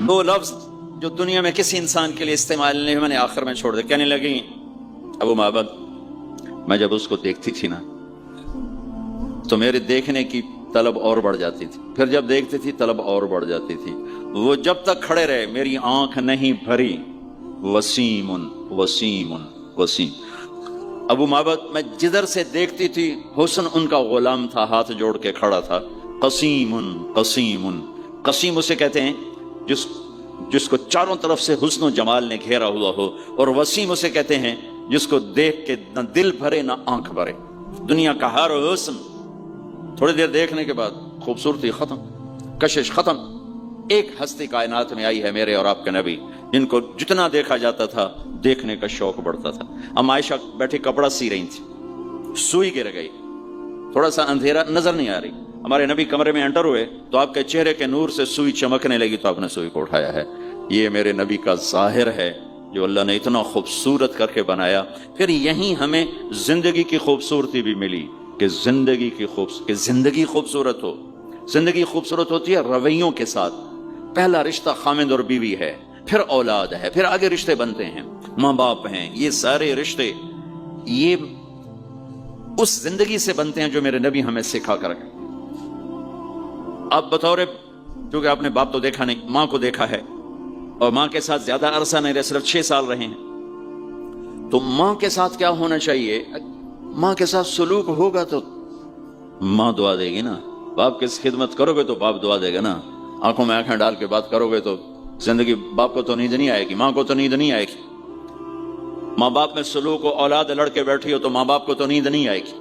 دو لفظ جو دنیا میں کسی انسان کے لیے استعمال نہیں، میں نے آخر میں چھوڑ دیا. کہنے لگی ابو معبد میں جب اس کو دیکھتی تھی نا تو میرے دیکھنے کی طلب اور بڑھ جاتی تھی، پھر جب دیکھتی تھی طلب اور بڑھ جاتی تھی. وہ جب تک کھڑے رہے میری آنکھ نہیں بھری. وسیم وسیم وسیم. ابو معبد میں جدھر سے دیکھتی تھی حسن ان کا غلام تھا، ہاتھ جوڑ کے کھڑا تھا. قسیم قسیم. قسیم اسے کہتے ہیں جس کو چاروں طرف سے حسن و جمال نے گھیرا ہوا ہو، اور وسیم اسے کہتے ہیں جس کو دیکھ کے نہ دل بھرے نہ آنکھ بھرے. دنیا کا ہر حسن تھوڑی دیر دیکھنے کے بعد خوبصورتی ختم، کشش ختم. ایک ہستی کائنات میں آئی ہے میرے اور آپ کے نبی، جن کو جتنا دیکھا جاتا تھا دیکھنے کا شوق بڑھتا تھا. ام عائشہ بیٹھی کپڑا سی رہی تھی، سوئی گر گئی، تھوڑا سا اندھیرا نظر نہیں آ رہی. ہمارے نبی کمرے میں انٹر ہوئے تو آپ کے چہرے کے نور سے سوئی چمکنے لگی تو آپ نے سوئی کو اٹھایا ہے. یہ میرے نبی کا ظاہر ہے جو اللہ نے اتنا خوبصورت کر کے بنایا. پھر یہیں ہمیں زندگی کی خوبصورتی بھی ملی کہ زندگی خوبصورت ہو. زندگی خوبصورت ہوتی ہے رویوں کے ساتھ. پہلا رشتہ خامند اور بیوی ہے، پھر اولاد ہے، پھر آگے رشتے بنتے ہیں، ماں باپ ہیں. یہ سارے رشتے یہ اس زندگی سے بنتے ہیں جو میرے نبی ہمیں سکھا کر گئے. آپ بطور کیونکہ آپ نے باپ تو دیکھا نہیں، ماں کو دیکھا ہے، اور ماں کے ساتھ زیادہ عرصہ نہیں رہے، صرف 6 سال رہے ہیں. تو ماں کے ساتھ کیا ہونا چاہیے؟ ماں کے ساتھ سلوک ہوگا تو ماں دعا دے گی نا. باپ کی خدمت کرو گے تو باپ دعا دے گا نا. آنکھوں میں آنکھیں ڈال کے بات کرو گے تو زندگی باپ کو تو نیند نہیں آئے گی، ماں کو تو نیند نہیں آئے گی. ماں باپ میں سلوک و اولاد لڑ کے بیٹھی ہو تو ماں باپ کو تو نیند نہیں آئے گی.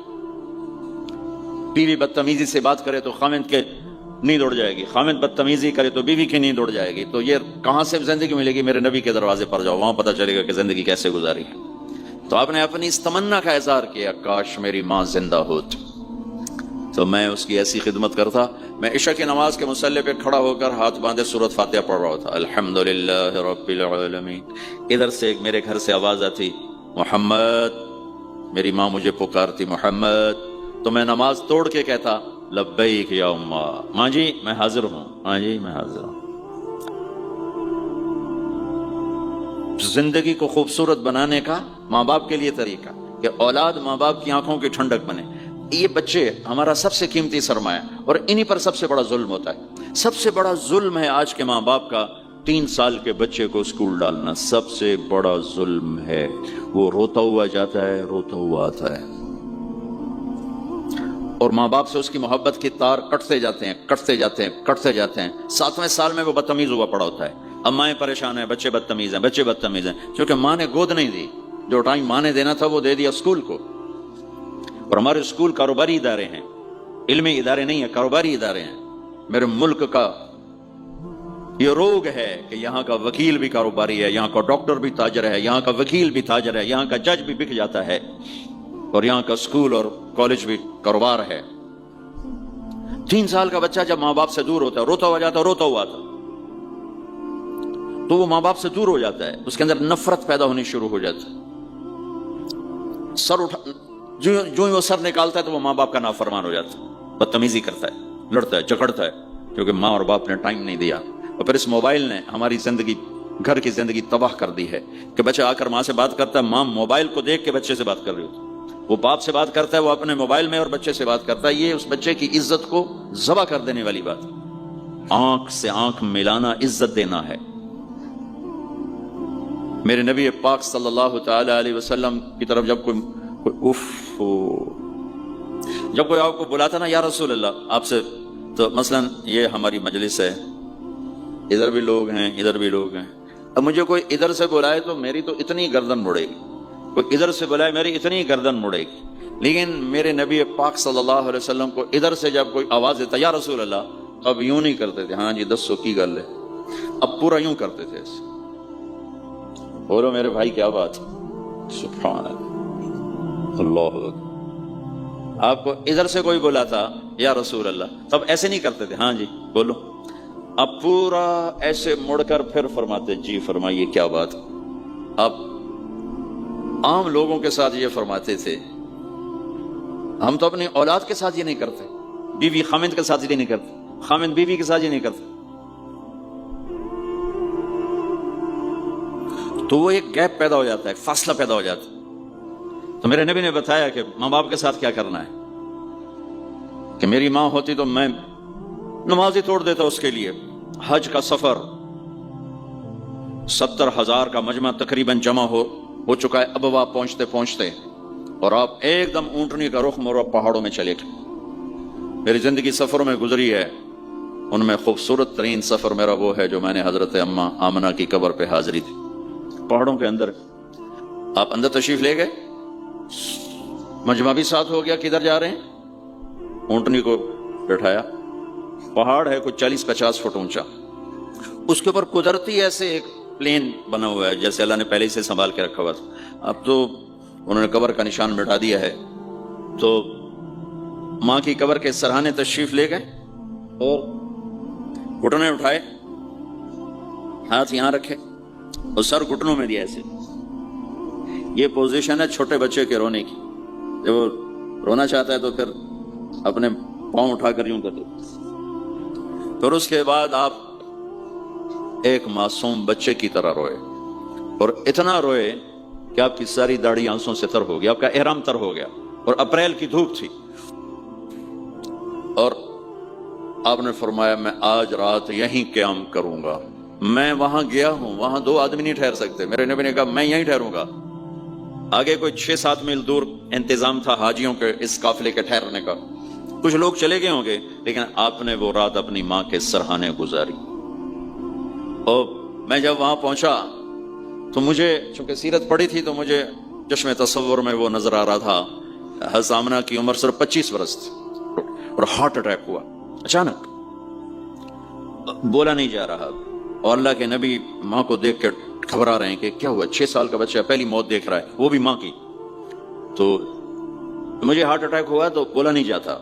بیوی بدتمیزی سے بات کرے تو خامند کے نیند اڑ جائے گی، خامند بدتمیزی کرے تو بیوی کی نیند اڑ جائے گی. تو یہ کہاں سے زندگی ملے گی؟ میرے نبی کے دروازے پر جاؤ، وہاں پتہ چلے گا کہ زندگی کیسے گزاری ہے. تو آپ نے اپنی اس تمنا کا اظہار کیا، کاش میری ماں زندہ ہوتی تو میں اس کی ایسی خدمت کرتا. میں عشاء کی نماز کے مصلی پہ کھڑا ہو کر ہاتھ باندھے سورۃ فاتحہ پڑھ رہا تھا. الحمدللہ رب العالمین. ادھر سے میرے گھر سے آواز آتی محمد. میری ماں مجھے پکارتی محمد، تو میں نماز توڑ کے کہتا لبیک یا اماں. ماں جی میں حاضر ہوں، ماں جی میں حاضر ہوں. زندگی کو خوبصورت بنانے کا ماں باپ کے لیے طریقہ کہ اولاد ماں باپ کی آنکھوں کی ٹھنڈک بنے. یہ بچے ہمارا سب سے قیمتی سرمایہ، اور انہی پر سب سے بڑا ظلم ہوتا ہے. سب سے بڑا ظلم ہے آج کے ماں باپ کا 3 سال کے بچے کو اسکول ڈالنا. سب سے بڑا ظلم ہے. وہ روتا ہوا جاتا ہے، روتا ہوا آتا ہے، اور ماں باپ سے اس کی محبت کی تار کٹتے جاتے ہیں، کٹتے جاتے ہیں، کٹتے جاتے ہیں. 7ویں سال میں وہ بدتمیز ہوا پڑا ہوتا ہے. اب مائیں پریشان ہیں، بچے بدتمیز ہیں، بچے بدتمیز ہیں، کیونکہ ماں نے گود نہیں دی. جو ٹائم ماں نے دینا تھا وہ دے دیا اسکول کو. اور ہمارے اسکول کاروباری ادارے ہیں، علمی ادارے نہیں ہیں، کاروباری ادارے ہیں. میرے ملک کا یہ روگ ہے کہ یہاں کا وکیل بھی کاروباری ہے، یہاں کا ڈاکٹر بھی تاجر ہے، یہاں کا وکیل بھی تاجر ہے، یہاں کا جج بھی بک جاتا ہے، اور یہاں کا اسکول اور کالج بھی کاروبار ہے. 3 سال کا بچہ جب ماں باپ سے دور ہوتا ہے، روتا ہوا جاتا ہے، روتا ہوا تھا، تو وہ ماں باپ سے دور ہو جاتا ہے. اس کے اندر نفرت پیدا ہونی شروع ہو جاتی ہے. سر اٹھا جو ہی وہ سر نکالتا ہے تو وہ ماں باپ کا نافرمان ہو جاتا ہے، بدتمیزی کرتا ہے، لڑتا ہے، جھگڑتا ہے، کیونکہ ماں اور باپ نے ٹائم نہیں دیا. اور پھر اس موبائل نے ہماری زندگی، گھر کی زندگی تباہ کر دی ہے کہ بچہ آ کر ماں سے بات کرتا ہے، ماں موبائل کو دیکھ کے بچے سے بات کر رہی ہوتی ہے. وہ باپ سے بات کرتا ہے، وہ اپنے موبائل میں، اور بچے سے بات کرتا ہے. یہ اس بچے کی عزت کو ذبح کر دینے والی بات. آنکھ سے آنکھ ملانا عزت دینا ہے. میرے نبی پاک صلی اللہ تعالی علیہ وسلم کی طرف جب کوئی جب کوئی آپ کو بلاتا نا یا رسول اللہ آپ سے، تو مثلا یہ ہماری مجلس ہے، ادھر بھی لوگ ہیں، ادھر بھی لوگ ہیں. اب مجھے کوئی ادھر سے بلائے تو میری تو اتنی گردن مڑے گی، کوئی ادھر سے بلائے میری اتنی گردن مڑے گی. لیکن میرے نبی پاک صلی اللہ علیہ وسلم کو ادھر سے جب کوئی آواز دیتا یا رسول اللہ، اب یوں نہیں کرتے تھے ہاں جی 200 کی گل ہے، اب پورا یوں کرتے تھے. بولو میرے بھائی کیا بات، سبحان اللہ، اللہ اکبر. آپ کو ادھر سے کوئی بلاتا یا رسول اللہ، تب ایسے نہیں کرتے تھے ہاں جی بولو. اب پورا ایسے مڑ کر پھر فرماتے جی فرمائیے کیا بات. اب عام لوگوں کے ساتھ یہ فرماتے تھے، ہم تو اپنی اولاد کے ساتھ یہ نہیں کرتے، بیوی خامند کے ساتھ یہ نہیں کرتے، خامند بیوی کے ساتھ یہ نہیں کرتے. تو وہ ایک گیپ پیدا ہو جاتا ہے، ایک فاصلہ پیدا ہو جاتا ہے۔ تو میرے نبی نے بتایا کہ ماں باپ کے ساتھ کیا کرنا ہے، کہ میری ماں ہوتی تو میں نماز ہی توڑ دیتا اس کے لیے۔ حج کا سفر 70,000 کا مجمع تقریباً جمع ہو چکا ہے ابوا پہنچتے پہنچتے، اور آپ ایک دم اونٹنی کا رخ موڑ پہاڑوں میں چلے گئے۔ میری زندگی سفروں میں گزری ہے، ان میں خوبصورت ترین سفر میرا وہ ہے جو میں نے حضرت اماں آمنہ کی قبر پہ حاضری تھی، پہاڑوں کے اندر۔ آپ اندر تشریف لے گئے، مجمع بھی ساتھ ہو گیا، کدھر جا رہے ہیں؟ اونٹنی کو بٹھایا، پہاڑ ہے کچھ 40-50 فٹ اونچا، اس کے اوپر قدرتی ایسے ایک پلین بنا ہوا ہے جیسے اللہ نے پہلے ہی سے سنبھال کے رکھا ہوا تھا۔ اب تو انہوں نے قبر کا نشان مٹا دیا ہے۔ تو ماں کی قبر کے سرہانے تشریف لے گئے اور گھٹنے اٹھائے، ہاتھ یہاں رکھے اور سر گھٹنوں میں دیا ایسے۔ یہ پوزیشن ہے چھوٹے بچے کے رونے کی، جب وہ رونا چاہتا ہے تو پھر اپنے پاؤں اٹھا کر یوں کر دے۔ پھر اس کے بعد آپ ایک معصوم بچے کی طرح روئے، اور اتنا روئے کہ آپ کی ساری داڑھی آنسوں سے تر ہو گیا، آپ کا احرام تر ہو گیا، اور اپریل کی دھوپ تھی۔ اور آپ نے فرمایا میں آج رات یہیں قیام کروں گا۔ میں وہاں گیا ہوں، وہاں 2 آدمی نہیں ٹھہر سکتے۔ میرے نبی نے کہا میں یہیں ٹھہروں گا۔ آگے کوئی 6-7 میل دور انتظام تھا حاجیوں کے اس قافلے کے ٹھہرنے کا، کچھ لوگ چلے گئے ہوں گے، لیکن آپ نے وہ رات اپنی ماں کے سرہانے گزاری۔ اور میں جب وہاں پہنچا تو مجھے چونکہ سیرت پڑھی تھی تو مجھے چشم تصور میں وہ نظر آ رہا تھا، حضرت آمنہ کی عمر صرف 25 برس تھی، اور ہارٹ اٹیک ہوا اچانک، بولا نہیں جا رہا، اور اللہ کے نبی ماں کو دیکھ کے گھبرا رہے ہیں کہ کیا ہوا، 6 سال کا بچہ پہلی موت دیکھ رہا ہے، وہ بھی ماں کی۔ تو مجھے ہارٹ اٹیک ہوا تو بولا نہیں جاتا،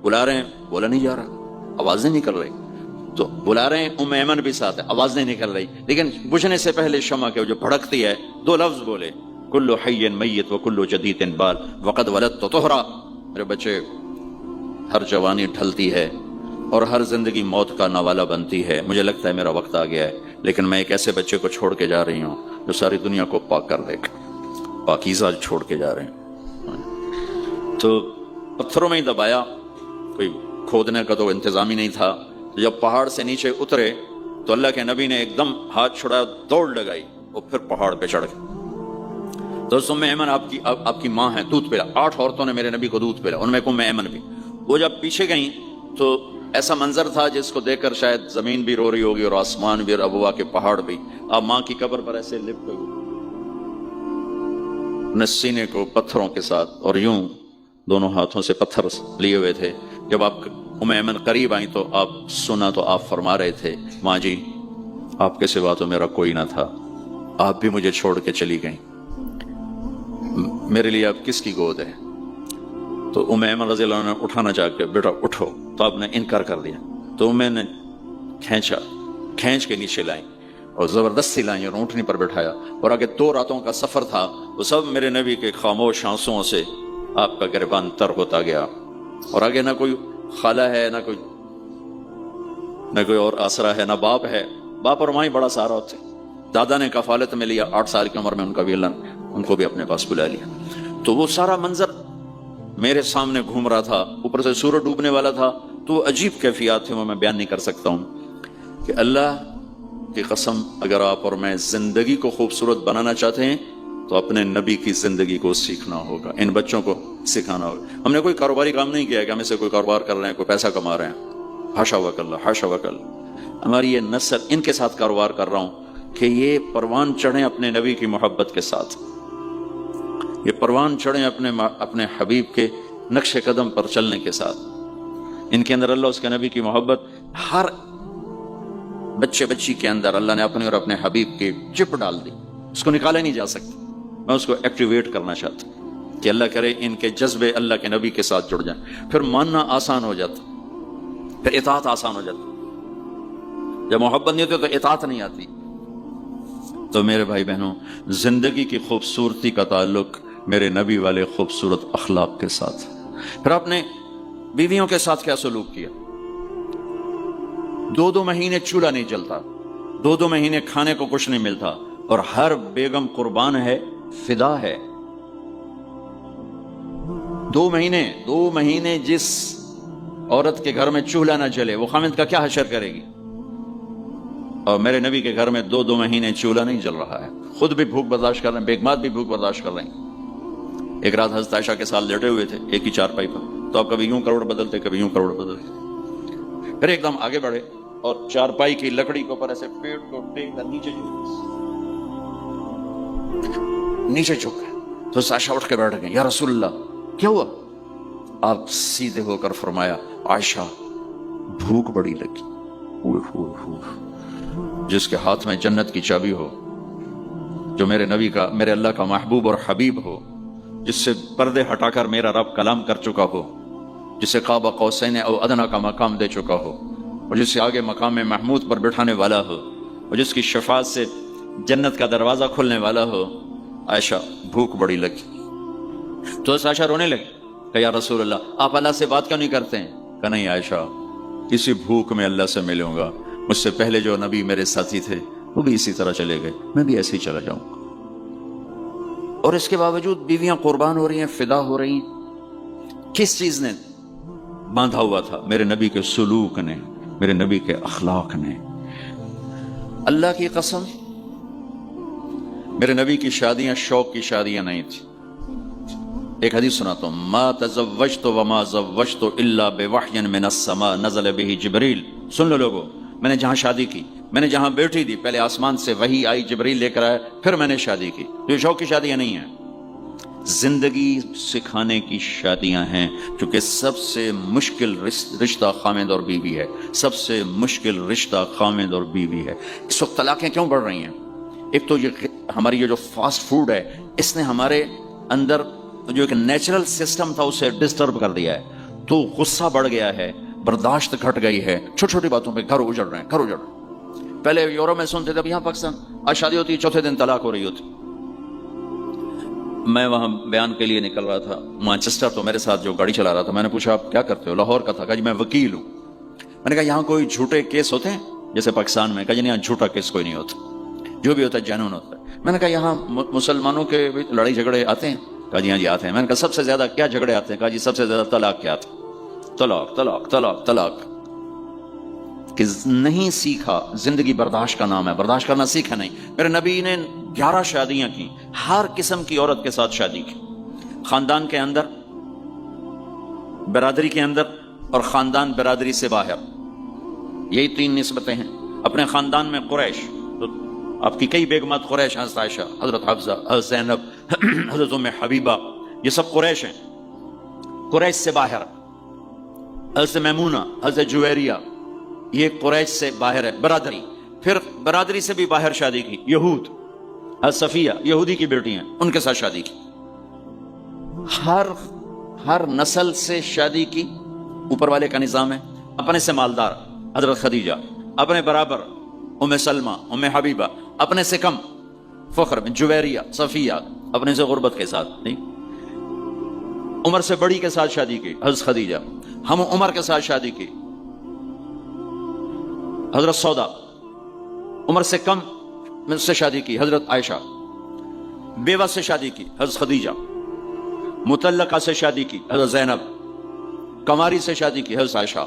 بلا رہے ہیں بولا نہیں جا رہا، آواز نہیں نکل رہی، تو بلا رہے ہیں ام ایمن بھی ساتھ ہے، آواز نہیں نکل رہی، لیکن بجھنے سے پہلے شمع کے جو بھڑکتی ہے 2 لفظ بولے، کل حی میت و کل جدید بال وقد ولدت طہرا۔ میرے بچے، ہر جوانی ڈھلتی ہے اور ہر زندگی موت کا نوالا بنتی ہے، مجھے لگتا ہے میرا وقت آ گیا ہے، لیکن میں ایک ایسے بچے کو چھوڑ کے جا رہی ہوں جو ساری دنیا کو پاک کر دے گا، پاکیزہ چھوڑ کے جا رہے ہیں۔ تو پتھروں میں ہی دبایا، کوئی کھودنے کا تو انتظام ہی نہیں تھا۔ جب پہاڑ سے نیچے اترے تو اللہ کے نبی نے ایک دم ہاتھ چھڑایا، دوڑ لگائی اور پھر پہاڑ پہ چڑھ گئے۔ تو ام ایمن آپ کی ماں ہے، دودھ پلا، 8 عورتوں نے میرے نبی کو دودھ پلا، ان میں ام ایمن بھی۔ وہ جب پیچھے گئیں تو ایسا منظر تھا جس کو دیکھ کر شاید زمین بھی رو رہی ہوگی اور آسمان بھی اور ابوا کے پہاڑ بھی۔ آپ ماں کی قبر پر ایسے لپٹ گئے، اپنے سینے کو پتھروں کے ساتھ اور یوں دونوں ہاتھوں سے پتھر لیے ہوئے تھے۔ جب آپ ام ایمن قریب آئیں تو آپ سنا تو آپ فرما رہے تھے، ماں جی آپ کے سوا تو میرا کوئی نہ تھا، آپ بھی مجھے چھوڑ کے چلی گئیں، میرے لیے اب کس کی گود ہے؟ تو ام ایمن رضی اللہ عنہ نے اٹھانا چاہ کے، بیٹا اٹھو، تو آپ نے انکار کر دیا۔ تو میں نے کھینچ کے نیچے لائیں اور زبردستی لائیں اور اونٹنی پر بٹھایا، اور آگے 2 راتوں کا سفر تھا، وہ سب میرے نبی کے خاموش آنسوؤں سے آپ کا گریبان تر ہوتا گیا۔ اور آگے نہ کوئی خالہ ہے، نہ کوئی اور آسرا ہے، نہ باپ ہے، باپ اور ماں ہی بڑا سہارا ہوتے۔ دادا نے کفالت میں لیا، 8 سال کی عمر میں ان کا بھی اللہ ان کو بھی اپنے پاس بلا لیا۔ تو وہ سارا منظر میرے سامنے گھوم رہا تھا، اوپر سے سورج ڈوبنے والا تھا، تو عجیب کیفیات تھے، وہ میں بیان نہیں کر سکتا ہوں۔ کہ اللہ کی قسم، اگر آپ اور میں زندگی کو خوبصورت بنانا چاہتے ہیں تو اپنے نبی کی زندگی کو سیکھنا ہوگا، ان بچوں کو سکھانا ہوگا۔ ہم نے کوئی کاروباری کام نہیں کیا کہ ہمیں سے کوئی کاروبار کر رہے ہیں، کوئی پیسہ کما رہے ہیں، حاشا وکلا حاشا وکل۔ ہماری یہ نسل، ان کے ساتھ کاروبار کر رہا ہوں کہ یہ پروان چڑھیں اپنے نبی کی محبت کے ساتھ، یہ پروان چڑھیں اپنے حبیب کے نقش قدم پر چلنے کے ساتھ۔ ان کے اندر اللہ اس کے نبی کی محبت، ہر بچے بچی کے اندر اللہ نے اپنے اور اپنے حبیب کی چپ ڈال دی، اس کو نکالا نہیں جا سکتا۔ میں اس کو ایکٹیویٹ کرنا چاہتا ہوں کہ اللہ کرے ان کے جذبے اللہ کے نبی کے ساتھ جڑ جائیں، پھر ماننا آسان ہو جاتا، پھر اطاعت آسان ہو جاتی۔ جب محبت نہیں ہوتی تو اطاعت نہیں آتی۔ تو میرے بھائی بہنوں، زندگی کی خوبصورتی کا تعلق میرے نبی والے خوبصورت اخلاق کے ساتھ۔ پھر آپ نے بیویوں کے ساتھ کیا سلوک کیا؟ 2 مہینے چولہا نہیں جلتا، 2 مہینے کھانے کو کچھ نہیں ملتا، اور ہر بیگم قربان ہے، فدا ہے۔ 2 مہینے جس عورت کے گھر میں چولہا نہ جلے وہ خامد کا کیا حشر کرے گی؟ اور میرے نبی کے گھر میں 2 مہینے چولہا نہیں جل رہا ہے، خود بھی بھوک برداشت کر رہے ہیں، بیگمات بھی بھوک برداشت کر رہے ہیں۔ ایک رات حضرت عائشہ کے ساتھ لیٹے ہوئے تھے ایک ہی چارپائی پر، تو آپ کبھی یوں کروڑ بدلتے کبھی یوں کروڑ بدلتے، پھر ایک دم آگے بڑھے اور چارپائی کی لکڑی کے اوپر ایسے پیٹ کو ٹیک کر نیچے جھک گئے۔ تو عائشہ اٹھ کے بیٹھ گئے، یا رسول اللہ کیا ہوا؟ آپ سیدھے ہو کر فرمایا، عائشہ بھوک بڑی لگی۔ جس کے ہاتھ میں جنت کی چابی ہو، جو میرے نبی کا، میرے اللہ کا محبوب اور حبیب ہو، جس سے پردے ہٹا کر میرا رب کلام کر چکا ہو، جسے قاب قوسین او ادنیٰ کا مقام دے چکا ہو، اور جس سے آگے مقام محمود پر بٹھانے والا ہو، اور جس کی شفاعت سے جنت کا دروازہ کھلنے والا ہو، عائشہ بھوک بڑی لگی۔ تو عائشہ رونے لگی کہ یا رسول اللہ آپ اللہ سے بات کیوں نہیں کرتے ہیں؟ کہ نہیں عائشہ، اسی بھوک میں اللہ سے ملوں گا، مجھ سے پہلے جو نبی میرے ساتھی تھے وہ بھی اسی طرح چلے گئے، میں بھی ایسے ہی چلا جاؤں گا۔ اور اس کے باوجود بیویاں قربان ہو رہی ہیں، فدا ہو رہی ہیں۔ کس چیز نے باندھا ہوا تھا؟ میرے نبی کے سلوک نے، میرے نبی کے اخلاق نے۔ اللہ کی قسم، میرے نبی کی شادیاں شوق کی شادیاں نہیں تھی۔ ایک حدیث سناتا ہوں، ما تزوجت وما زوجت الا بوحی من السماء نزل به جبریل۔ سن لو لوگو، میں نے جہاں شادی کی، میں نے جہاں بیٹھی دی، پہلے آسمان سے وحی آئی، جبریل لے کر آیا، پھر میں نے شادی کی۔ یہ شوق کی شادیاں نہیں ہیں، زندگی سکھانے کی شادیاں ہیں، کیونکہ سب سے مشکل رشتہ خامد اور بیوی ہے، سب سے مشکل رشتہ خامد اور بیوی ہے۔ اس وقت طلاقیں کیوں بڑھ رہی ہیں؟ ایک تو یہ ہماری یہ جو فاسٹ فوڈ ہے، اس نے ہمارے اندر جو ایک نیچرل سسٹم تھا اسے ڈسٹرب کر دیا ہے، تو غصہ بڑھ گیا ہے، برداشت گھٹ گئی ہے، چھوٹی چھوٹی باتوں پہ گھر اجڑ رہے ہیں۔ پہلے یورپ میں سنتے تھے، اب یہاں پاکستان آج شادی ہوتی ہے 4تھے دن طلاق ہو رہی ہوتی۔ میں وہاں بیان کے لیے نکل رہا تھا مانچسٹر، تو میرے ساتھ جو گاڑی چلا رہا تھا، میں نے پوچھا آپ کیا کرتے ہو؟ لاہور کا تھا۔ کہا جی میں وکیل ہوں۔ میں نے کہا یہاں کوئی جھوٹے کیس ہوتے ہیں جیسے پاکستان میں؟ کہا جی نہیں، یہاں جھوٹا کیس کوئی نہیں ہوتا، جو بھی ہوتا ہے جنون ہوتا ہے۔ میں نے کہا یہاں مسلمانوں کے لڑائی جھگڑے آتے ہیں؟ کہا جی ہاں جی آتے ہیں۔ میں نے کہا سب سے زیادہ کیا جھگڑے آتے ہیں؟ کہا جی سب سے زیادہ طلاق کے آتے ہیں۔ طلاق طلاق طلاق طلاق کہ نہیں سیکھا، زندگی برداشت کا نام ہے، برداشت کرنا سیکھا نہیں۔ میرے نبی نے 11 شادیاں کی، ہر قسم کی عورت کے ساتھ شادی کی، خاندان کے اندر، برادری کے اندر، اور خاندان برادری سے باہر۔ یہی 3 نسبتیں ہیں۔ اپنے خاندان میں قریش، تو آپ کی کئی بیگمات قریش، حضرت عائشہ، حضرت حفصہ، حضرت زینب، حضرت ام حبیبہ، یہ سب قریش ہیں۔ قریش سے باہر حضرت میمونہ، حضرت جویریہ، یہ قریش سے باہر ہے برادری۔ پھر برادری سے بھی باہر شادی کی، یہود، حضرت صفیہ یہودی کی بیٹی ہیں، ان کے ساتھ شادی کی۔ ہر نسل سے شادی کی، اوپر والے کا نظام ہے۔ اپنے سے مالدار حضرت خدیجہ، اپنے برابر ام سلمہ، ام حبیبہ، اپنے سے کم فخر میں جویریہ، صفیہ، اپنے سے غربت کے ساتھ نہیں۔ عمر سے بڑی کے ساتھ شادی کی حضرت خدیجہ، ہم عمر کے ساتھ شادی کی حضرت سودا، عمر سے کم سے شادی کی حضرت عائشہ، بیوہ سے شادی کی حضرت خدیجہ، مطلقہ سے شادی کی حضرت زینب، کماری سے شادی کی حضرت عائشہ۔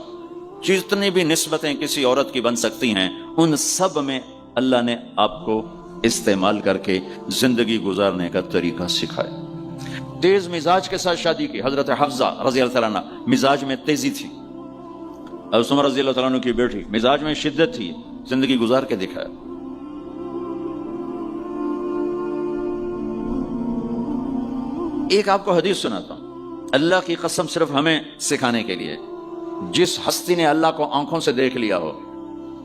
جتنی بھی نسبتیں کسی عورت کی بن سکتی ہیں، ان سب میں اللہ نے آپ کو استعمال کر کے زندگی گزارنے کا طریقہ سکھایا۔ تیز مزاج کے ساتھ شادی کی حضرت حفصہ رضی اللہ تعالیٰ عنہ، مزاج میں تیزی تھی۔ حضرت عمر رضی اللہ تعالیٰ عنہ کی بیٹی، مزاج میں شدت تھی، زندگی گزار کے دکھایا۔ ایک آپ کو حدیث سناتا ہوں، اللہ کی قسم صرف ہمیں سکھانے کے لیے۔ جس ہستی نے اللہ کو آنکھوں سے دیکھ لیا ہو،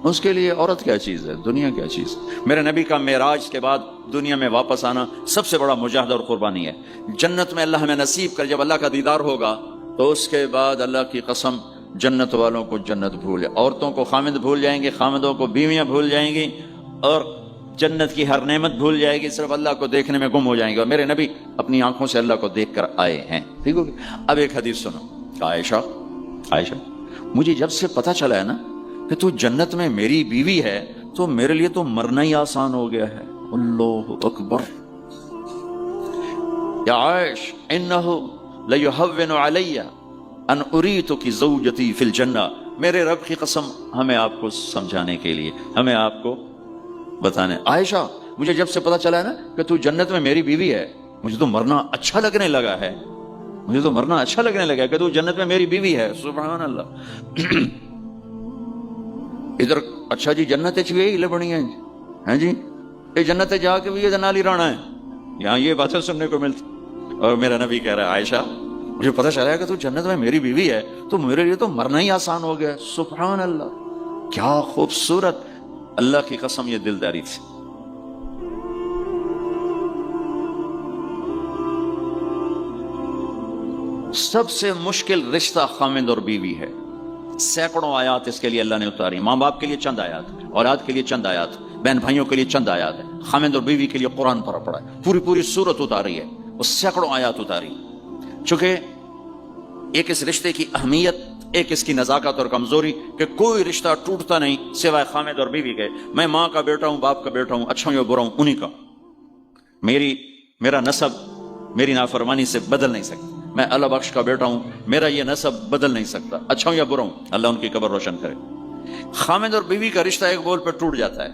اس کے لیے عورت کیا چیز ہے، دنیا کیا چیز۔ میرے نبی کا معراج کے بعد دنیا میں واپس آنا سب سے بڑا مجاہدہ اور قربانی ہے۔ جنت میں اللہ ہمیں نصیب کر، جب اللہ کا دیدار ہوگا تو اس کے بعد اللہ کی قسم جنت والوں کو جنت بھول جائے، عورتوں کو خامد بھول جائیں گے، خامدوں کو بیویاں بھول جائیں گی، اور جنت کی ہر نعمت بھول جائے گی، صرف اللہ کو دیکھنے میں گم ہو جائیں گے۔ اور میرے نبی اپنی آنکھوں سے اللہ کو دیکھ کر آئے ہیں، ٹھیک ہو گیا۔ اب ایک حدیث سنو، عائشہ مجھے جب سے پتہ چلا ہے نا کہ تو جنت میں میری بیوی ہے، تو میرے لیے تو مرنا ہی آسان ہو گیا ہے۔ اللہ اکبر. یا عائش انہ لیہون علی ان اریتک زوجتی فی الجنہ. میرے رب کی قسم ہمیں آپ کو سمجھانے کے لیے, ہمیں آپ کو بتانے. عائشہ مجھے جب سے پتا چلا ہے نا کہ تو جنت میں میری بیوی ہے, مجھے تو مرنا اچھا لگنے لگا ہے, مجھے تو مرنا اچھا لگنے لگا ہے کہ تو جنت میں میری بیوی ہے. سبحان اللہ. ادھر اچھا جی جنت چی لبنی ہے جی, یہ جنت جا کے بھی یہ نالی رانا ہے, یہاں یہ باتیں سننے کو ملتی. اور میرا نبی کہہ رہا ہے عائشہ مجھے پتا چلا ہے کہ تو جنت میں میری بیوی ہے تو میرے لیے تو مرنا ہی آسان ہو گیا. سبحان اللہ, کیا خوبصورت, اللہ کی قسم یہ دلداری تھی. سب سے مشکل رشتہ خامند اور بیوی ہے. سینکڑوں آیات اس کے لیے اللہ نے اتاری. ماں باپ کے لیے چند آیات, اولاد کے لیے چند آیات, بہن بھائیوں کے لیے چند آیات ہے. خامند اور بیوی کے لیے قرآن پڑھا پڑا ہے, پوری سورت اتاری ہے, وہ سینکڑوں آیات اتاری. چونکہ ایک اس رشتے کی اہمیت, ایک اس کی نزاکت اور کمزوری کہ کوئی رشتہ ٹوٹتا نہیں سوائے خامد اور بیوی کے. میں ماں کا بیٹا ہوں, باپ کا بیٹا ہوں, اچھا ہوں یا برا ہوں انہی کا. میرا نسب میری نافرمانی سے بدل نہیں سکتا. میں اللہ بخش کا بیٹا ہوں, میرا یہ نسب بدل نہیں سکتا, اچھا ہوں یا برا ہوں. اللہ ان کی قبر روشن کرے. خامد اور بیوی کا رشتہ ایک بول پہ ٹوٹ جاتا ہے,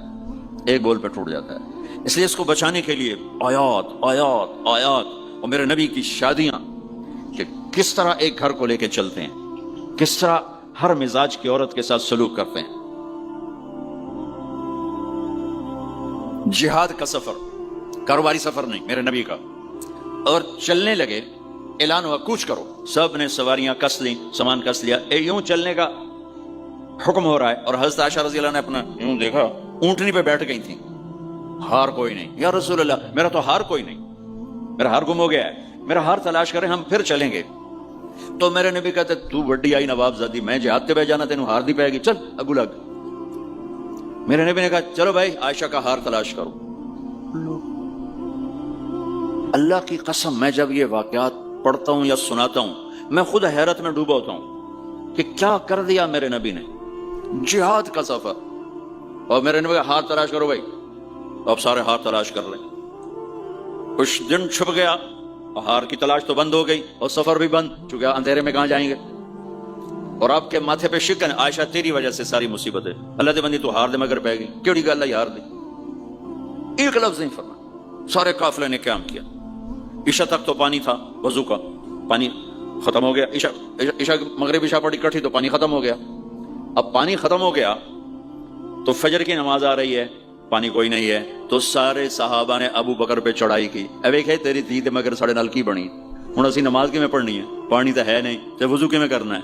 ایک بول پہ ٹوٹ جاتا ہے. اس لیے اس کو بچانے کے لیے آیات آیات آیات. اور میرے نبی کی شادیاں کہ کس طرح ایک گھر کو لے کے چلتے ہیں, کس طرح ہر مزاج کی عورت کے ساتھ سلوک کرتے ہیں. جہاد کا سفر, کاروباری سفر نہیں میرے نبی کا. اور چلنے لگے, اعلان ہوا کوچ کرو, سب نے سواریاں کس لیں, سامان کس لیا, یوں چلنے کا حکم ہو رہا ہے. اور حضرت عائشہ رضی اللہ نے اپنا یوں دیکھا, اونٹنی پہ بیٹھ گئی تھی. ہار کوئی نہیں. یا رسول اللہ میرا تو ہار کوئی نہیں, میرا ہار گم ہو گیا ہے, میرا ہار تلاش کریں, ہم پھر چلیں گے. تو میرے نبی کہتے تو بڑی آئی نواب زادی, میں جہاد تے بہ جانا, تینوں ہار دی پائے گی, چل اگو لگ. میرے نبی نے کہا چلو بھائی عائشہ کا ہار تلاش کرو. اللہ کی قسم میں جب یہ واقعات پڑھتا ہوں یا سناتا ہوں میں خود حیرت میں ڈوبا ہوتا ہوں کہ کیا کر دیا میرے نبی نے. جہاد کا سفر, اور میرے نبی کا ہار تلاش کرو بھائی, اب سارے ہار تلاش کر لیں. کچھ دن چھپ گیا, ہار کی تلاش تو بند ہو گئی اور سفر بھی بند, چونکہ اندھیرے میں کہاں جائیں گے. اور آپ کے ماتھے پہ شکن, عائشہ تیری وجہ سے ساری مصیبت ہے, اللہ دے بندی تو ہار دے مگر پہ گئی, کیڑی گل ہے ہار دی. ایک لفظ نہیں فرما. سارے قافلے نے قیام کیا. عشاء تک تو پانی تھا وضو کا, پانی ختم ہو گیا. عشاء مغرب عشاء پڑی کٹھی تو پانی ختم ہو گیا. اب پانی ختم ہو گیا تو فجر کی نماز آ رہی ہے, پانی کوئی نہیں ہے. تو سارے صحابہ نے ابو بکر پہ چڑھائی کی. ایک ہے تیری دید مگر ساڑے نال کی بنی, ہوں اسی نماز کی میں پڑھنی ہے, پانی تو ہے نہیں, تو وضو کی میں کرنا ہے.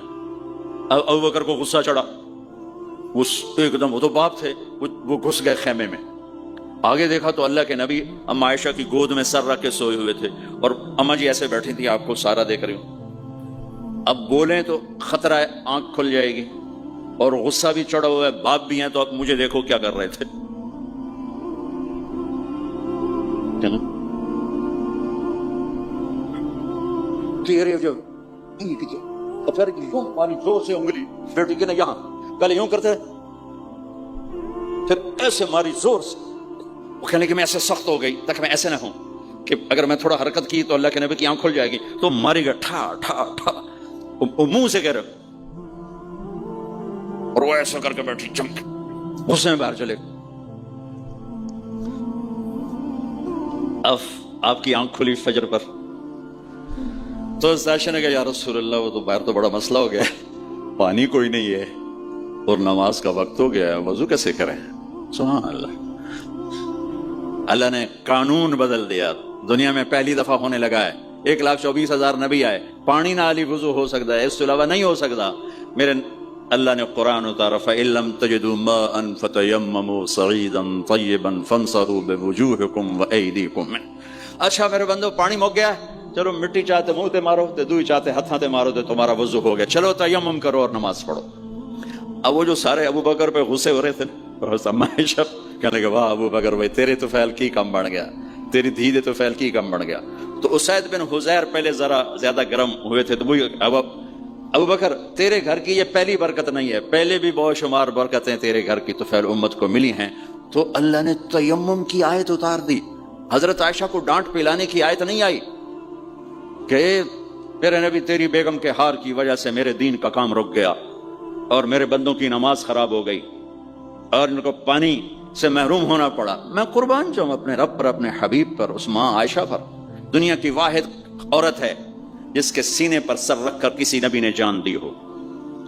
اب ابو بکر کو غصہ چڑھا, ایک دم, وہ تو باپ تھے, وہ گھس گئے خیمے میں. آگے دیکھا تو اللہ کے نبی اما عائشہ کی گود میں سر رکھ کے سوئے ہوئے تھے, اور اما جی ایسے بیٹھی تھی, آپ کو سارا دیکھ رہی ہوں. اب بولیں تو خطرہ ہے آنکھ کھل جائے گی, اور غصہ بھی چڑھا ہوا ہے, باپ بھی ہیں, تو اب مجھے دیکھو کیا کر رہے تھے. پھر یوں پانی زور سے انگلی بیٹی کے نا یہاں, پہلے یوں کرتے پھر ایسے ماری زور سے. وہ کہنے کہ میں ایسے سخت ہو گئی تاکہ میں ایسے نہ ہوں کہ اگر میں تھوڑا حرکت کی تو اللہ کے نبی کی آنکھ کھل جائے گی, تو ماری گا ٹھا ٹھا ٹھا, وہ منہ سے کہہ رہے, اور وہ ایسا کر کے بیٹھی چمک, غصے میں باہر چلے. اب آپ کی آنکھ کھلی فجر پر, تو عائشہ نے کہا یا رسول اللہ وہ تو باہر تو بڑا مسئلہ ہو گیا ہے, پانی کوئی نہیں ہے اور نماز کا وقت ہو گیا ہے, وضو کیسے کریں. سبحان اللہ, اللہ نے قانون بدل دیا. دنیا میں پہلی دفعہ ہونے لگا ہے, 1,24,000 نبی آئے, پانی نہ علی وضو ہو سکتا ہے, اس کے علاوہ نہیں ہو سکتا. میرے اللہ نے قرآن اتارا فَإِن لَّمْ تَجِدُوا مَاءً فَتَيَمَّمُوا صَعِيدًا طَيِّبًا فَامْسَحُوا بِوُجُوهِكُمْ وَأَيْدِيكُمْ مِنْهُ. اچھا میرے بندو پانی مک گیا, چلو مٹی چاہتے منہ تے مارو, تے دوئی چاہتے ہتھاں تے مارو, تے تمہارا وضو ہو گیا, چلو تیمم کرو اور نماز پڑھو. اب وہ جو سارے ابو بکر پہ غصے ہو رہے تھے, عائشہ کہنے کہ واہ ابو بکر بھائی تیرے تو فعل کی کم بن گیا, تیری دھی دے تو فعل کی کم بن گیا. تو اسید بن حذیر پہلے ذرا زیادہ گرم ہوئے تھے, تو وہی ابو بکر تیرے گھر کی یہ پہلی برکت نہیں ہے, پہلے بھی بہت شمار برکتیں تیرے گھر کی تو فعل امت کو ملی ہیں, تو اللہ نے تیمم کی آیت اتار دی. حضرت عائشہ کو ڈانٹ پلانے کی آیت نہیں آئی کہ میرے نبی تیری بیگم کے ہار کی وجہ سے میرے دین کا کام رک گیا اور میرے بندوں کی نماز خراب ہو گئی اور ان کو پانی سے محروم ہونا پڑا. میں قربان جاؤں اپنے رب پر، اپنے حبیب پر، اس ماں عائشہ پر. دنیا کی واحد عورت ہے جس کے سینے پر سر رکھ کر کسی نبی نے جان دی ہو.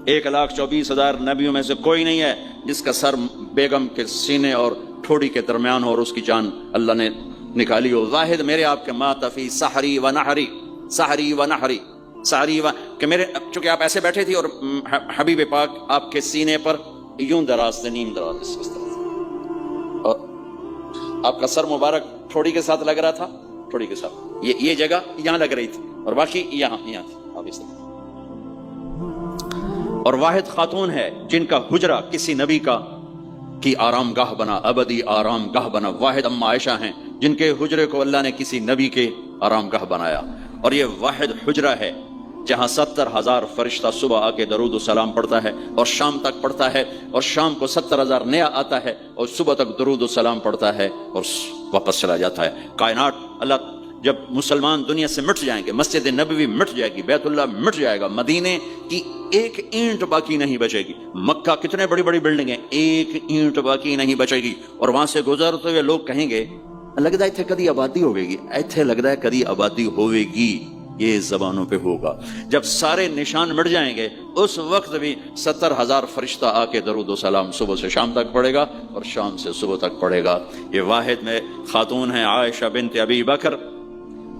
1,24,000 نبیوں میں سے کوئی نہیں ہے جس کا سر بیگم کے سینے اور ٹھوڑی کے درمیان ہو اور اس کی جان اللہ نے نکالی ہو. واحد میرے آپ کے مات فی سحری و نحری، سحری و نحری، سحری و کہ میرے چونکہ آپ ایسے بیٹھے تھی اور حبیب پاک آپ کے سینے پر یوں دراز سے نیم دراز اس طرح اور آپ کا سر مبارک ٹھوڑی کے ساتھ لگ رہا تھا، ٹھوڑی کے ساتھ یہ جگہ یہاں لگ رہی تھی اور باقی یہاں تھی آپ اس طرح. اور واحد خاتون ہے جن کا حجرہ کسی نبی کی آرام گاہ بنا، ابدی آرام گاہ بنا. واحد اما عائشہ ہیں جن کے حجرے کو اللہ نے کسی نبی کے آرام گاہ بنایا. اور یہ واحد حجرہ ہے جہاں 70,000 فرشتہ صبح آ کے درود و سلام پڑھتا ہے اور شام تک پڑھتا ہے اور شام کو 70,000 نیا آتا ہے اور صبح تک درود و سلام پڑھتا ہے اور واپس چلا جاتا ہے. کائنات اللہ جب مسلمان دنیا سے مٹ جائیں گے، مسجد نبوی مٹ جائے گی، بیت اللہ مٹ جائے گا، مدینے کی ایک اینٹ باقی نہیں بچے گی. مکہ کتنے بڑی بڑی بلڈنگیں، ایک اینٹ باقی نہیں بچے گی. اور وہاں سے گزرتے ہوئے لوگ کہیں گے لگتا ہے اتنے کدی آبادی ہوئے گی، ایتھے لگتا ہے کدی آبادی ہوئے گی. یہ زبانوں پہ ہوگا. جب سارے نشان مٹ جائیں گے اس وقت بھی 70,000 فرشتہ آ کے درود و سلام صبح سے شام تک پڑھے گا اور شام سے صبح تک پڑھے گا. یہ واحد میں خاتون ہیں عائشہ بنت ابی بکر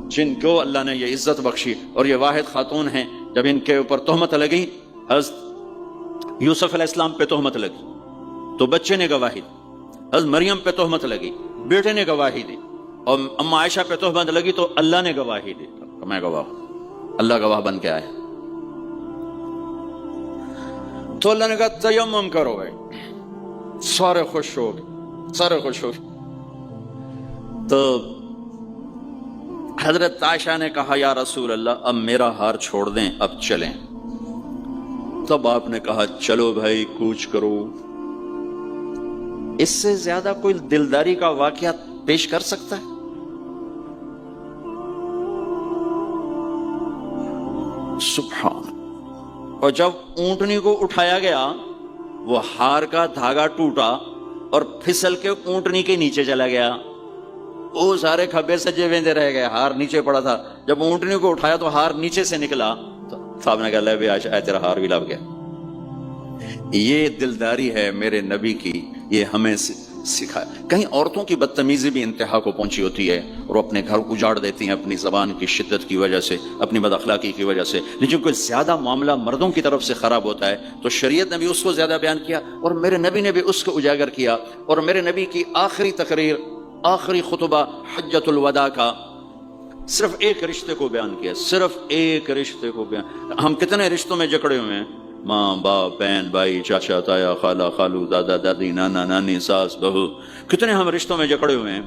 جن کو اللہ نے یہ عزت بخشی. اور یہ واحد خاتون ہیں جب ان کے اوپر تہمت لگی، حضرت یوسف علیہ السلام پہ تہمت لگی تو بچے نے گواہی دی، حضرت مریم پہ تہمت لگی بیٹے نے گواہی دی، اور اما عائشہ پہ تہمت لگی تو اللہ نے گواہی دی. میں گواہ ہوں، اللہ گواہ بن کے آئے. تو اللہ نے کہا تیمم کرو. بھائی سارے خوش ہو گئے، سارے خوش ہو گئے. تو حضرت عائشہ نے کہا یا رسول اللہ اب میرا ہار چھوڑ دیں، اب چلیں. تب آپ نے کہا چلو بھائی کوچ کرو. اس سے زیادہ کوئی دلداری کا واقعہ پیش کر سکتا ہے؟ سبحان. اور جب اونٹنی کو اٹھایا گیا وہ ہار کا دھاگا ٹوٹا اور پھسل کے اونٹنی کے نیچے چلا گیا. وہ سارے کھبے سجے ویندے رہ گئے، ہار نیچے پڑا تھا. جب اونٹنی کو اٹھایا تو ہار نیچے سے نکلا تو صاحب نے کہا لے بھی عائشہ تیرا ہار بھی لگ گیا. یہ دلداری ہے میرے نبی کی، یہ ہمیں سکھایا. کہیں عورتوں کی بدتمیزی بھی انتہا کو پہنچی ہوتی ہے اور اپنے گھر اجاڑ دیتی ہیں اپنی زبان کی شدت کی وجہ سے، اپنی بد اخلاقی کی وجہ سے. لیکن کوئی زیادہ معاملہ مردوں کی طرف سے خراب ہوتا ہے تو شریعت نے بھی اس کو زیادہ بیان کیا اور میرے نبی نے بھی اس کو اجاگر کیا. اور میرے نبی کی آخری تقریر، آخری خطبہ حجۃ الوداع کا صرف ایک رشتے کو بیان کیا، صرف ایک رشتے کو بیان. ہم کتنے رشتوں میں جکڑے ہوئے ہیں، ماں باپ بہن بھائی چاچا تایا خالہ خالو دادا دادی نانا نانی ساس بہو، کتنے ہم رشتوں میں جکڑے ہوئے ہیں.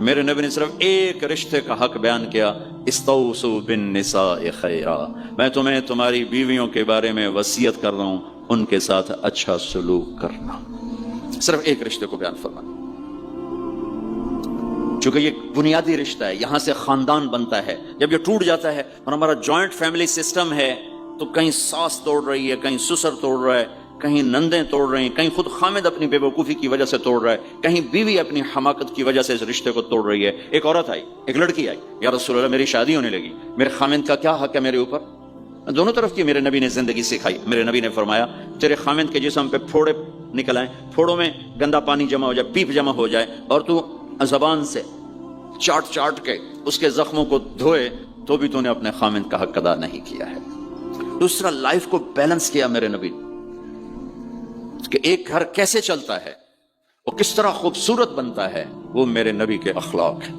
میرے نبی نے صرف ایک رشتے کا حق بیان کیا، استوصوا بالنساء خیرا. میں تمہیں تمہاری بیویوں کے بارے میں وصیت کر رہا ہوں ان کے ساتھ اچھا سلوک کرنا. صرف ایک رشتے کو بیان فرمایا چونکہ یہ بنیادی رشتہ ہے، یہاں سے خاندان بنتا ہے. جب یہ ٹوٹ جاتا ہے اور ہمارا جوائنٹ فیملی سسٹم ہے تو کہیں ساس توڑ رہی ہے، کہیں سسر توڑ رہا ہے، کہیں نندیں توڑ رہی ہیں، کہیں خود خامد اپنی بے وقوفی کی وجہ سے توڑ رہا ہے، کہیں بیوی اپنی حماقت کی وجہ سے اس رشتے کو توڑ رہی ہے. ایک عورت آئی، ایک لڑکی آئی، یا رسول اللہ میری شادی ہونے لگی، میرے خامد کا کیا حق ہے میرے اوپر؟ دونوں طرف کی میرے نبی نے زندگی سکھائی. میرے نبی نے فرمایا تیرے خامد کے جسم پہ پھوڑے نکل آئیں، پھوڑوں میں گندا پانی جمع ہو جائے، پیپ جمع ہو جائے اور تو زبان سے چاٹ چاٹ کے اس کے زخموں کو دھوئے تو بھی تو نے اپنے خامد کا حق ادا نہیں کیا ہے. دوسرا لائف کو بیلنس کیا میرے نبی کہ ایک گھر کیسے چلتا ہے، وہ کس طرح خوبصورت بنتا ہے، وہ میرے نبی کے اخلاق ہیں.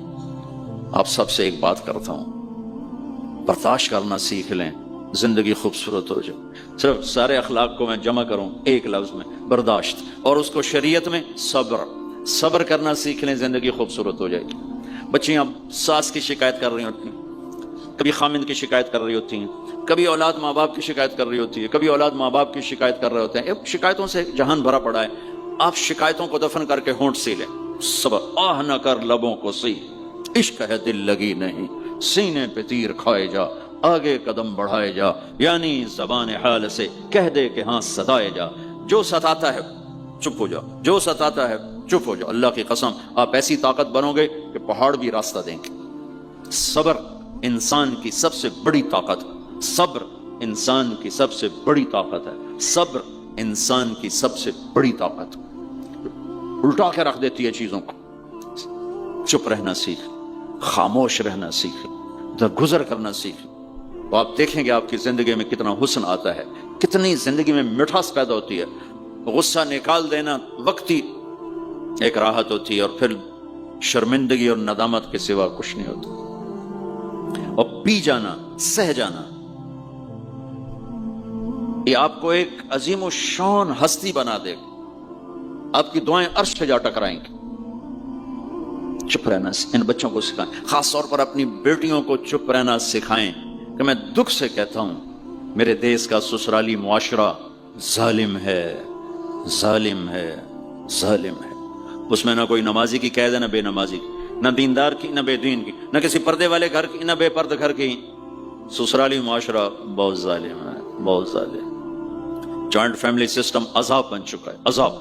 آپ سب سے ایک بات کرتا ہوں، برداشت کرنا سیکھ لیں، زندگی خوبصورت ہو جائے. صرف سارے اخلاق کو میں جمع کروں ایک لفظ میں، برداشت، اور اس کو شریعت میں صبر کرنا سیکھ لیں، زندگی خوبصورت ہو جائے گی. بچیاں ساس کی شکایت کر رہی ہوتی ہیں، کبھی خامند کی شکایت کر رہی ہوتی ہیں، کبھی اولاد ماں باپ کی شکایت کر رہی ہوتی ہے، کبھی اولاد ماں باپ کی شکایت کر رہے ہوتے ہیں. شکایتوں سے جہان بھرا پڑا ہے. آپ شکایتوں کو دفن کر کے ہونٹ سی لیں. صبر. آہ نہ کر لبوں کو سی، عشق ہے دل لگی نہیں، سینے پہ تیر کھائے جا، آگے قدم بڑھائے جا، یعنی زبان حال سے کہہ دے کہ ہاں ستائے جا. جو ستاتا ہے چپ ہو جاؤ، جو ستاتا ہے چپ ہو جاؤ. اللہ کی قسم آپ ایسی طاقت بنو گے کہ پہاڑ بھی راستہ دیں گے. صبر انسان کی سب سے بڑی طاقت ہے. صبر انسان کی سب سے بڑی طاقت ہے. صبر انسان کی سب سے بڑی طاقت الٹا کے رکھ دیتی ہے چیزوں کو. چپ رہنا سیکھ، خاموش رہنا سیکھ، درگزر کرنا سیکھ. تو آپ دیکھیں گے آپ کی زندگی میں کتنا حسن آتا ہے، کتنی زندگی میں مٹھاس پیدا ہوتی ہے. غصہ نکال دینا وقتی ایک راحت ہوتی ہے، اور پھر شرمندگی اور ندامت کے سوا کچھ نہیں ہوتا. اور پی جانا، سہ جانا، یہ آپ کو ایک عظیم و شان ہستی بنا دے گا. آپ کی دعائیں عرش پہ جا ٹکرائیں گی. چپ رہنا ان بچوں کو سکھائیں، خاص طور پر اپنی بیٹیوں کو چپ رہنا سکھائیں کہ میں دکھ سے کہتا ہوں میرے دیس کا سسرالی معاشرہ ظالم ہے، ظالم ہے، ظالم ہے. اس میں نہ کوئی نمازی کی قید ہے، نہ بے نمازی کی، نہ دیندار کی، نہ بے دین کی، نہ کسی پردے والے گھر کی، نہ بے پردہ گھر کی. سسرالی معاشرہ بہت ظالم ہے، بہت ظالم. جوائنٹ فیملی سسٹم عذاب بن چکا ہے، عذاب.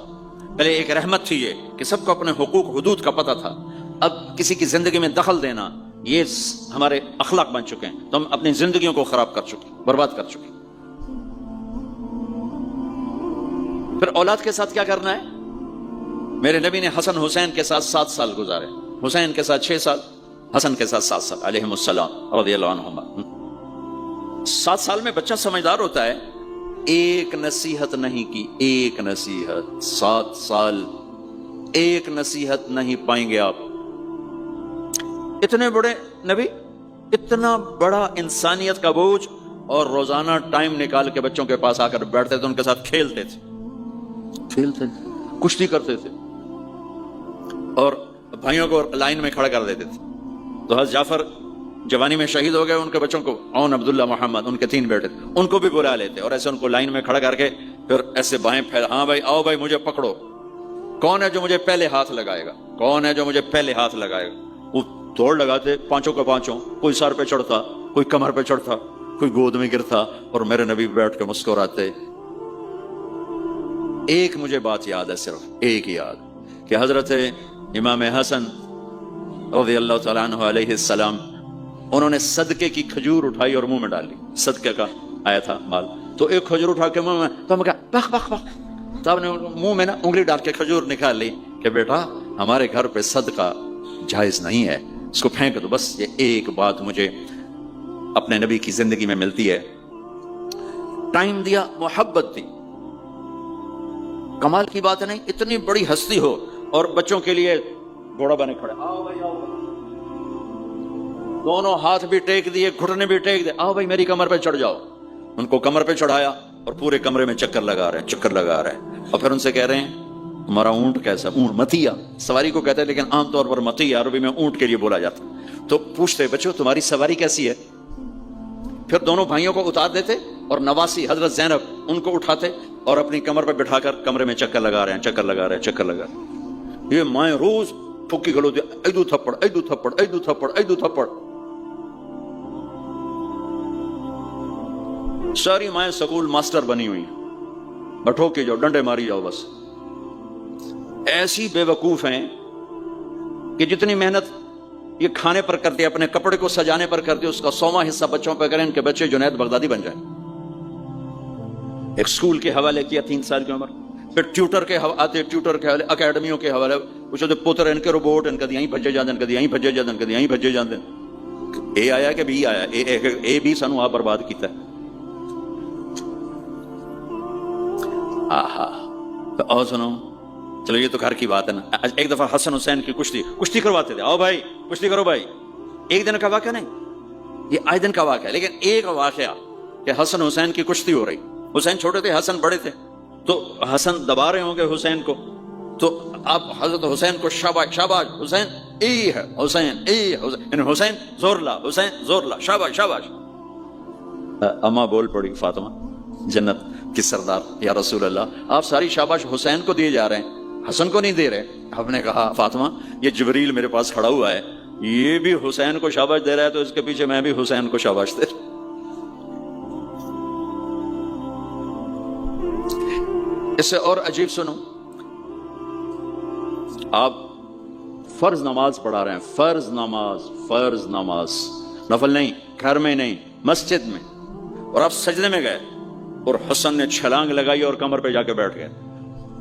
پہلے ایک رحمت تھی یہ کہ سب کو اپنے حقوق حدود کا پتہ تھا. اب کسی کی زندگی میں دخل دینا یہ ہمارے اخلاق بن چکے ہیں. تو ہم اپنی زندگیوں کو خراب کر چکے، برباد کر چکے. پھر اولاد کے ساتھ کیا کرنا ہے؟ میرے نبی نے حسن حسین کے ساتھ 7 سال گزارے، حسین کے ساتھ 6 سال، حسن کے ساتھ 7 سال علیہم السلام رضی اللہ عنہما. 7 سال میں بچہ سمجھدار ہوتا ہے. ایک نصیحت نہیں کی، ایک نصیحت. 7 سال ایک نصیحت نہیں پائیں گے آپ. اتنے بڑے نبی، اتنا بڑا انسانیت کا بوجھ، اور روزانہ ٹائم نکال کے بچوں کے پاس آ کر بیٹھتے تھے، ان کے ساتھ کھیلتے تھے، کشتی کرتے تھے، اور بھائیوں کو لائن میں کھڑا کر دیتے تھے. تو حضرت جعفر جوانی میں شہید ہو گئے، ان کے بچوں کو عون، عبداللہ، محمد، ان کے 3 بیٹے تھے، ان کو بھی بلا لیتے اور ایسے ان کو لائن میں کھڑا کر کے پھر ایسے بائیں پھیلا، ہاں بھائی آؤ بھائی مجھے پکڑو، کون ہے جو مجھے پہلے ہاتھ لگائے گا، کون ہے جو مجھے پہلے ہاتھ لگائے گا. وہ دوڑ لگاتے پانچوں کا پانچوں، کوئی سر پہ چڑھتا، کوئی کمر پہ چڑھتا، کوئی گود میں گرتا، اور میرے نبی بیٹھ کے مسکراتے. ایک مجھے بات یاد ہے، صرف ایک یاد، کہ حضرت امام حسن رضی اللہ تعالیٰ عنہ علیہ السلام، انہوں نے صدقے کی کھجور اٹھائی اور منہ میں ڈالی. صدقے کا آیا تھا مال، تو ایک کھجور اٹھا کے منہ میں، تو ہم کہا بخ بخ بخ، تو آپ نے منہ میں نا انگلی ڈال کے کھجور نکال لی کہ بیٹا ہمارے گھر پہ صدقہ جائز نہیں ہے، اس کو پھینک دو. بس یہ ایک بات مجھے اپنے نبی کی زندگی میں ملتی ہے. ٹائم دیا، محبت دی. کمال کی بات ہے نہیں، اتنی بڑی ہستی ہو اور بچوں کے لیے گھوڑا بنے کھڑے، آؤ بھائی آؤ، دونوں ہاتھ بھی ٹیک دیے، گھٹنے بھی ٹیک دیے، آؤ بھائی میری کمر پہ چڑھ جاؤ. ان کو کمر پہ چڑھایا اور پورے کمرے میں چکر لگا رہے ہیں، چکر لگا رہے ہیں. اور پھر ان سے کہہ رہے ہیں تمہارا اونٹ کیسا؟ اونٹ متیا سواری کو کہتے ہیں، لیکن عام طور پر متیا عربی میں اونٹ کے لیے بولا جاتا. تو پوچھتے بچوں تمہاری سواری کیسی ہے؟ پھر دونوں بھائیوں کو اتار دیتے اور نواسی حضرت زینب ان کو اٹھاتے اور اپنی کمر پہ بٹھا کر کمرے میں چکر لگا رہے ہیں، چکر لگا رہے ہیں، چکر لگا رہے ہیں. یہ مائیں روز پھکی گلو دیا، ایدو تھپڑ، ایدو تھپڑ، ایدو تھپڑ، ایدو تھپڑ. ساری مائیں سکول ماسٹر بنی ہوئی ہیں، بٹھو کے جاؤ، ڈنڈے ماری جاؤ. بس ایسی بے وقوف ہیں کہ جتنی محنت یہ کھانے پر کرتے، اپنے کپڑے کو سجانے پر کرتے، اس کا 100واں حصہ بچوں پہ کریں، ان کے بچے جنید بغدادی بن جائیں. ایک سکول کے حوالے کیا 3 سال کی عمر. پھر ٹیوٹر کے آتے، ٹیوٹر کے حوالے، اکیڈمیوں کے حوالے پوچھتے، پوتر ان کے روبوٹ ان کا یہیں بھجے جاتے، ان کا یہیں بھجے جاتے، ان کا یہیں بھجے جاتے. اے آیا کہ بی آیا؟ اے بھی سانو آپ برباد کیتا ہے. اور سنو، چلو یہ تو گھر کی بات ہے نا. ایک دفعہ حسن حسین کی کشتی کرواتے تھے، آؤ بھائی کشتی کرو بھائی. ایک دن کا واقعہ نہیں، یہ آئے دن کا واقعہ. لیکن ایک واقعہ کہ حسن حسین کی کشتی ہو رہی. حسین چھوٹے تھے، حسن بڑے تھے، تو حسن دبا رہے ہوں گے حسین کو، تو آپ حضرت حسین کو شاباش شاباش حسین، ای ہے حسین، ای حسین، حسین زور لا، حسین زور لا، شاباش شاباش. اما بول پڑی فاطمہ جنت کی سردار، یا رسول اللہ آپ ساری شاباش حسین کو دیے جا رہے ہیں، حسن کو نہیں دے رہے. آپ نے کہا فاطمہ یہ جبریل میرے پاس کھڑا ہوا ہے, یہ بھی حسین کو شاباش دے رہا ہے, تو اس کے پیچھے میں بھی حسین کو شاباش دے رہا. اس سے اور عجیب سنو, آپ فرض نماز پڑھا رہے ہیں, فرض نماز, نفل نہیں, گھر میں نہیں, مسجد میں, اور آپ سجدے میں گئے اور حسن نے چھلانگ لگائی اور کمر پہ جا کے بیٹھ گئے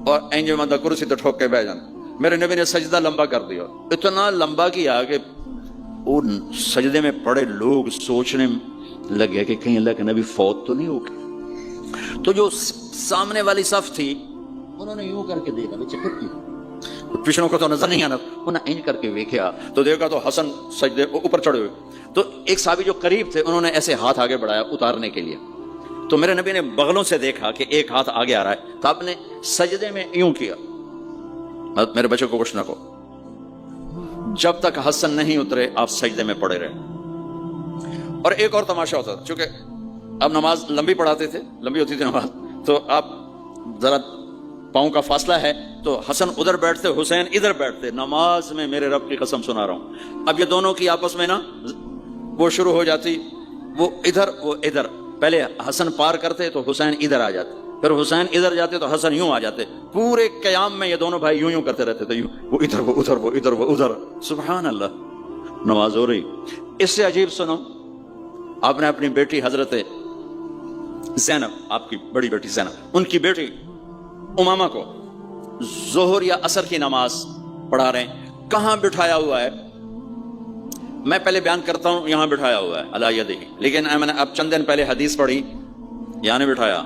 اور اینجے مندہ کرسی تو ٹھوک کے بیٹھ جانا. میرے نبی نے سجدہ لمبا کر دیا, اتنا لمبا کیا کہ ان سجدے میں پڑے لوگ سوچنے لگے کہ کہیں اللہ کے نبی فوت تو نہیں ہو گئے. تو جو سامنے والی صف تھی انہوں نے یوں کر کے دیکھا, پچھڑوں کو تو نظر نہیں آنا, انہوں نے انج کر کے دیکھا تو دیکھا تو حسن سجدے اوپر چڑھے ہوئے. تو ایک صحابی جو قریب تھے انہوں نے ایسے ہاتھ آگے بڑھایا اتارنے کے لیے, تو میرے نبی نے بغلوں سے دیکھا کہ ایک ہاتھ آگے آ رہا ہے, تو آپ نے سجدے میں یوں کیا. میرے بچوں کو کچھ نہ کہو, جب تک حسن نہیں اترے آپ سجدے میں پڑے رہے. اور ایک اور تماشا ہوتا تھا, چونکہ اب نماز لمبی پڑھاتے تھے, لمبی ہوتی تھی نماز, تو آپ ذرا پاؤں کا فاصلہ ہے تو حسن ادھر بیٹھتے, حسین ادھر بیٹھتے. نماز میں میرے رب کی قسم سنا رہا ہوں, اب یہ دونوں کی آپس میں نا وہ شروع ہو جاتی, وہ ادھر وہ ادھر. پہلے حسن پار کرتے تو حسین ادھر آ جاتے, پھر حسین ادھر جاتے تو حسن یوں آ جاتے. پورے قیام میں یہ دونوں بھائی یوں کرتے رہتے تھے, وہ ادھر وہ ادھر, وہ ادھر وہ ادھر. سبحان اللہ, نماز ہو رہی. اس سے عجیب سنو, آپ نے اپنی بیٹی حضرت زینب, آپ کی بڑی بیٹی زینب, ان کی بیٹی امامہ کو ظہر یا عصر کی نماز پڑھا رہے ہیں. کہاں بٹھایا ہوا ہے میں پہلے بیان کرتا ہوں, یہاں بٹھایا ہوا ہے علی یدہ, لیکن میں نے اب چند دن پہلے حدیث پڑھی, یہاں نہیں بٹھایا,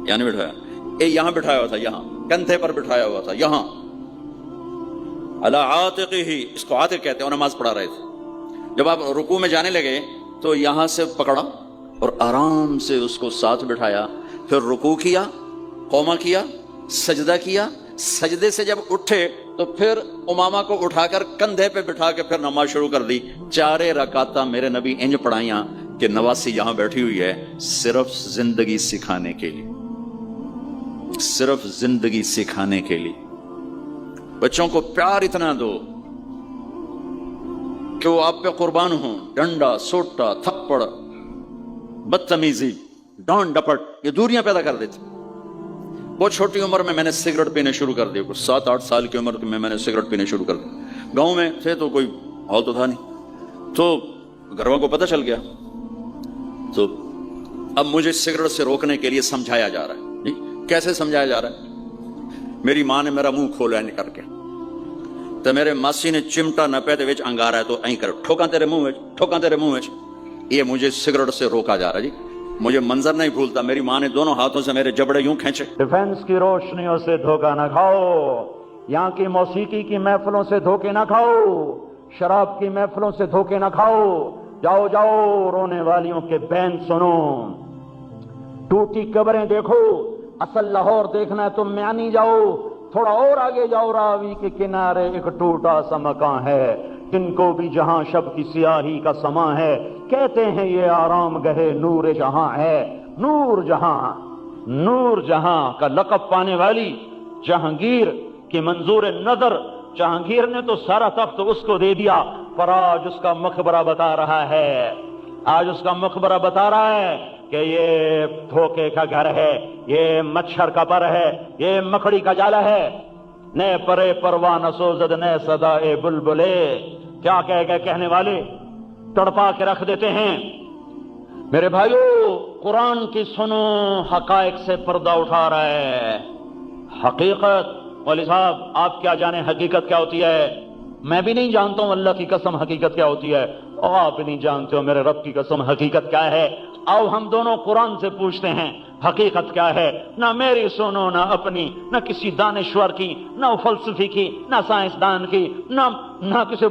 یہاں بٹھایا ہوا تھا, یہاں کندھے پر بٹھایا ہوا تھا, یہاں علی عاتقہ, اس کو عاتق کہتے ہیں. اور نماز پڑھا رہے تھے. جب آپ رکوع میں جانے لگے تو یہاں سے پکڑا اور آرام سے اس کو ساتھ بٹھایا, پھر رکوع کیا, قوما کیا, سجدہ کیا, سجدے سے جب اٹھے تو پھر امامہ کو اٹھا کر کندھے پہ بٹھا کے پھر نماز شروع کر دی. 4 رکعتاں میرے نبی انج پڑھائیاں کہ نواسی یہاں بیٹھی ہوئی ہے صرف زندگی سکھانے کے لیے, صرف زندگی سکھانے کے لیے. بچوں کو پیار اتنا دو کہ وہ آپ پہ قربان ہوں. ڈنڈا, سوٹا, تھپڑ, بدتمیزی, ڈانٹ ڈپٹ, یہ دوریاں پیدا کر دیتی. بہت چھوٹی عمر میں نے سگریٹ پینے شروع کر دیا, کچھ 7-8 سال کی عمر میں نے سگریٹ پینے شروع کر دیا. گاؤں میں تھے تو کوئی حال تو تھا نہیں, تو گھر والوں کو پتہ چل گیا. تو اب مجھے سگریٹ سے روکنے کے لیے سمجھایا جا رہا ہے. کیسے سمجھایا جا رہا ہے؟ میری ماں نے میرا منہ کھولا ہے کر کے, تو میرے ماسی نے چمٹا نپے دے وچ انگارا ہے تو این کر ٹھوکاں تیرے منہ وچ, ٹھوکاں تیرے منہ وچ. یہ مجھے سگریٹ سے روکا جا رہا ہے. جی مجھے منظر نہیں بھولتا, میری ماں نے دونوں ہاتھوں سے میرے جبڑے یوں کھینچے. ڈیفنس کی روشنیوں سے دھوکہ نہ کھاؤ, یہاں کی موسیقی کی محفلوں سے دھوکے نہ کھاؤ, شراب کی محفلوں سے دھوکے نہ کھاؤ. جاؤ جاؤ رونے والیوں کے بین سنو, ٹوٹی قبریں دیکھو. اصل لاہور دیکھنا ہے تو میانی جاؤ, تھوڑا اور آگے جاؤ, راوی کے کنارے ایک ٹوٹا سا مکان ہے, جن کو بھی جہاں شب کی سیاہی کا سما ہے, کہتے ہیں یہ آرام گہے نور جہاں ہے. نور جہاں کا لقب پانے والی جہانگیر کی منظور نظر, جہانگیر نے تو سارا تخت اس کو دے دیا, پر آج اس کا مقبرہ بتا رہا ہے, آج اس کا مقبرہ بتا رہا ہے کہ یہ دھوکے کا گھر ہے, یہ مچھر کا پر ہے, یہ مکڑی کا جالا ہے. نئے پرے پروانہ سوزد نئے صدائے بلبلے, کیا کہہ کہنے والے تڑپا کے رکھ دیتے ہیں. میرے بھائیو قرآن کی سنو, حقائق سے پردہ اٹھا رہا ہے. حقیقت, مولوی صاحب آپ کیا جانیں حقیقت کیا ہوتی ہے؟ میں بھی نہیں جانتا ہوں اللہ کی قسم حقیقت کیا ہوتی ہے, اور آپ بھی نہیں جانتے ہو میرے رب کی قسم حقیقت کیا ہے. آؤ ہم دونوں قرآن سے پوچھتے ہیں حقیقت کیا ہے. نہ میری سنو نہ اپنی, نہ کسی دانشور کی, نہ فلسفی کی, نہ سائنسدان کی, نہ کسی